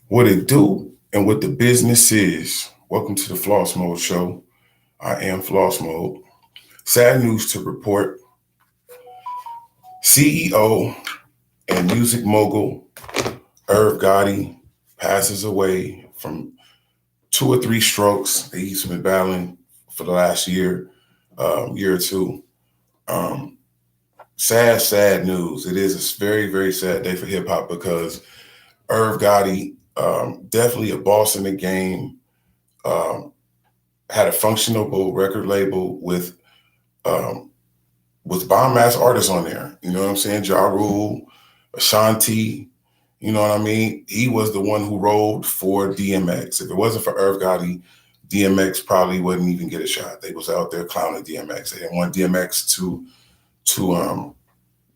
What it do and what the business is. Welcome to the Floss Mode Show. I am Floss Mode. Sad news to report. CEO and music mogul Irv Gotti passes away from 2 or 3 strokes that he's been battling for the last year or two. Um, sad news. It is a very, very sad day for hip hop because Irv Gotti, definitely a boss in the game, um, had a functionable record label um, with bomb ass artists on there. You know what I'm saying? Ja Rule, Ashanti. You know what I mean? He was the one who rolled for DMX. If it wasn't for Irv Gotti, DMX probably wouldn't even get a shot. They was out there clowning DMX. They didn't want DMX to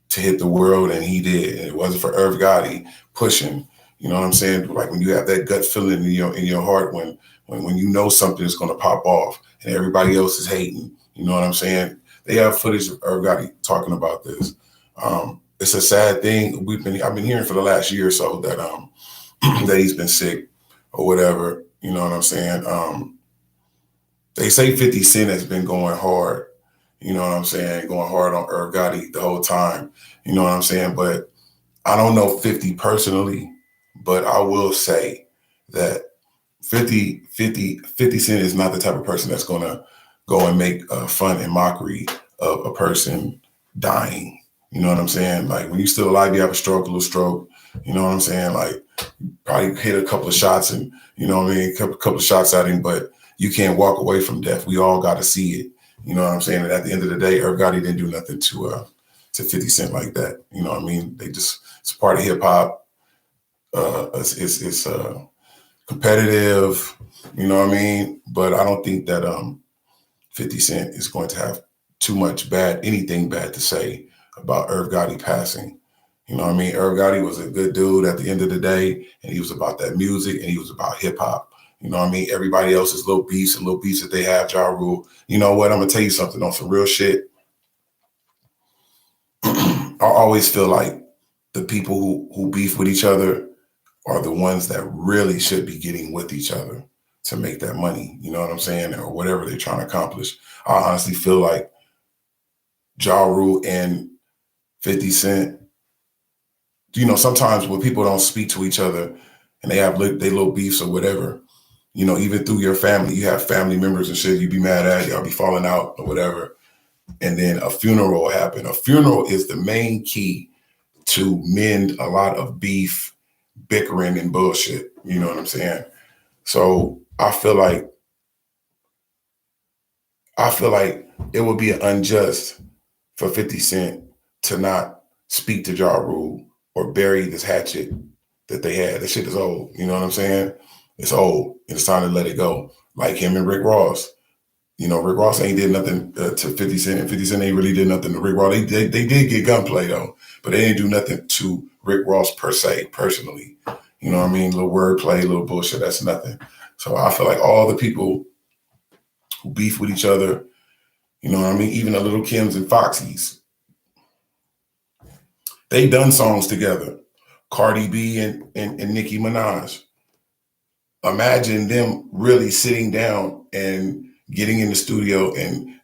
to hit the world, and he did. And it wasn't for Irv Gotti pushing. You know what I'm saying? Like when you have that gut feeling in your heart when you know something is going to pop off and everybody else is hating. You know what I'm saying? They have footage of Irv Gotti talking about this. It's a sad thing. I've been hearing for the last year or so that that he's been sick or whatever. You know what I'm saying? They say 50 Cent has been going hard. You know what I'm saying? Going hard on Irv Gotti the whole time. You know what I'm saying? But I don't know 50 personally, but I will say that 50 Cent is not the type of person that's going to go and make fun and mockery of a person dying. You know what I'm saying? Like when you're still alive, you have a little stroke. You know what I'm saying? Like probably hit a couple of shots and, you know what I mean? Couple of shots at him, but you can't walk away from death. We all got to see it. You know what I'm saying? And at the end of the day, Irv Gotti didn't do nothing to 50 Cent like that. You know what I mean? It's part of hip hop. It's competitive, you know what I mean? But I don't think that 50 Cent is going to have too much anything bad to say about Irv Gotti passing. You know what I mean? Irv Gotti was a good dude at the end of the day, and he was about that music, and he was about hip hop. You know what I mean? Everybody else's little beefs that they have, Ja Rule. You know what? I'm gonna tell you something on some real shit. I always feel like the people who beef with each other are the ones that really should be getting with each other to make that money. You know what I'm saying? Or whatever they're trying to accomplish. I honestly feel like Ja Rule and 50 Cent, you know, sometimes when people don't speak to each other and they have they little beefs or whatever, you know, even through your family, you have family members and shit, you be mad at, y'all be falling out or whatever. And then a funeral will happen. A funeral is the main key to mend a lot of beef, bickering, and bullshit. You know what I'm saying? So I feel like it would be unjust for 50 Cent to not speak to Ja Rule or bury this hatchet that they had. This shit is old. You know what I'm saying? It's old. It's time to let it go. Like him and Rick Ross. You know, Rick Ross ain't did nothing to 50 Cent, and 50 Cent ain't really did nothing to Rick Ross. They did get gunplay though, but they didn't do nothing to Rick Ross per se, personally. You know what I mean? Little wordplay, little bullshit. That's nothing. So I feel like all the people who beef with each other, you know what I mean? Even the Little Kims and Foxies, they done songs together. Cardi B and Nicki Minaj. Imagine them really sitting down and getting in the studio and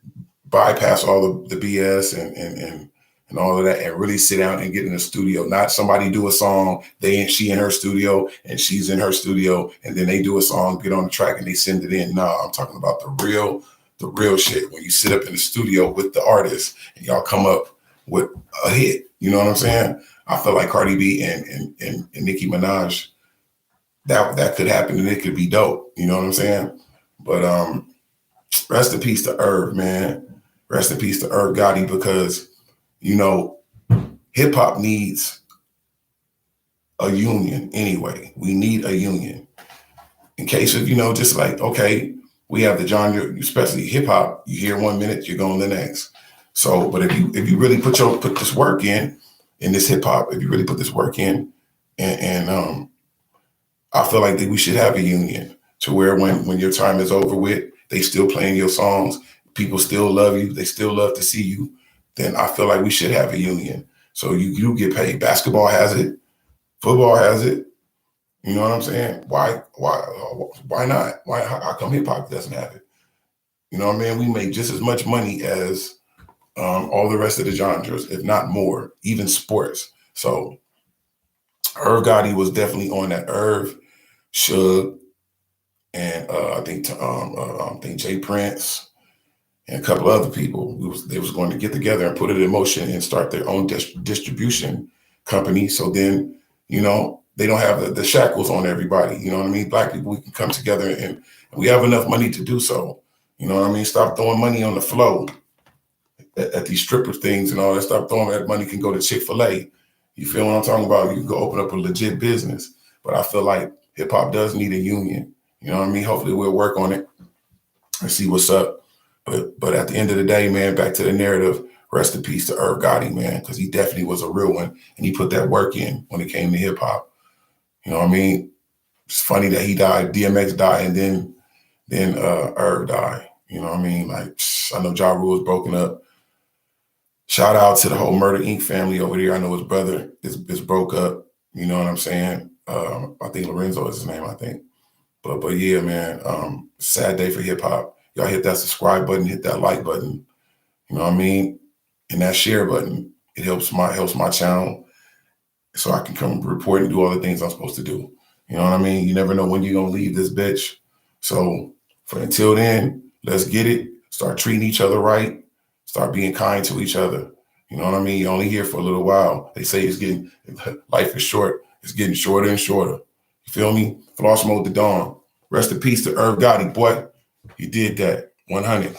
bypass all the BS and all of that and really sit down and get in the studio. Not somebody do a song, she in her studio and she's in her studio, and then they do a song, get on the track and they send it in. No, I'm talking about the real shit. When you sit up in the studio with the artist and y'all come up with a hit. You know what I'm saying? I feel like Cardi B and Nicki Minaj, that could happen and it could be dope. You know what I'm saying? But rest in peace to Irv, man. Rest in peace to Irv Gotti, because, you know, hip hop needs a union anyway. We need a union. In case of, you know, just like, okay, we have the genre, especially hip hop, you hear 1 minute, you're going the next. So, but if you really put this work in this hip hop, if you really put this work in, and I feel like that we should have a union to where when your time is over with, they still playing your songs, people still love you, they still love to see you, then I feel like we should have a union. So you get paid. Basketball has it, football has it, You know what I'm saying? Why not? How come hip hop doesn't have it? You know what I mean? We make just as much money as all the rest of the genres, if not more, even sports. So Irv Gotti was definitely on that. Irv, Suge, and I think Jay Prince and a couple other people. They was going to get together and put it in motion and start their own distribution company. So then, you know, they don't have the shackles on everybody. You know what I mean? Black people, we can come together and we have enough money to do so. You know what I mean? Stop throwing money on the flow at these stripper things and all that. Stop throwing that money can go to Chick-fil-A. You feel what I'm talking about? You can go open up a legit business. But I feel like hip hop does need a union. You know what I mean? Hopefully we'll work on it and see what's up. But at the end of the day, man, back to the narrative, rest in peace to Irv Gotti, man, because he definitely was a real one. And he put that work in when it came to hip hop. You know what I mean? It's funny that he died, DMX died, and then Irv died. You know what I mean? Like, I know Ja Rule was broken up. Shout out to the whole Murder Inc. family over there. I know his brother is broke up. You know what I'm saying? I think Lorenzo is his name, I think. But yeah, man, sad day for hip hop. Y'all hit that subscribe button, hit that like button. You know what I mean? And that share button. It helps my channel so I can come report and do all the things I'm supposed to do. You know what I mean? You never know when you're gonna leave this bitch. So until then, let's get it. Start treating each other right. Start being kind to each other. You know what I mean? You're only here for a little while. They say life is short. It's getting shorter and shorter. You feel me? Floss mode to dawn. Rest in peace to Irv Gotti, boy. You did that. 100.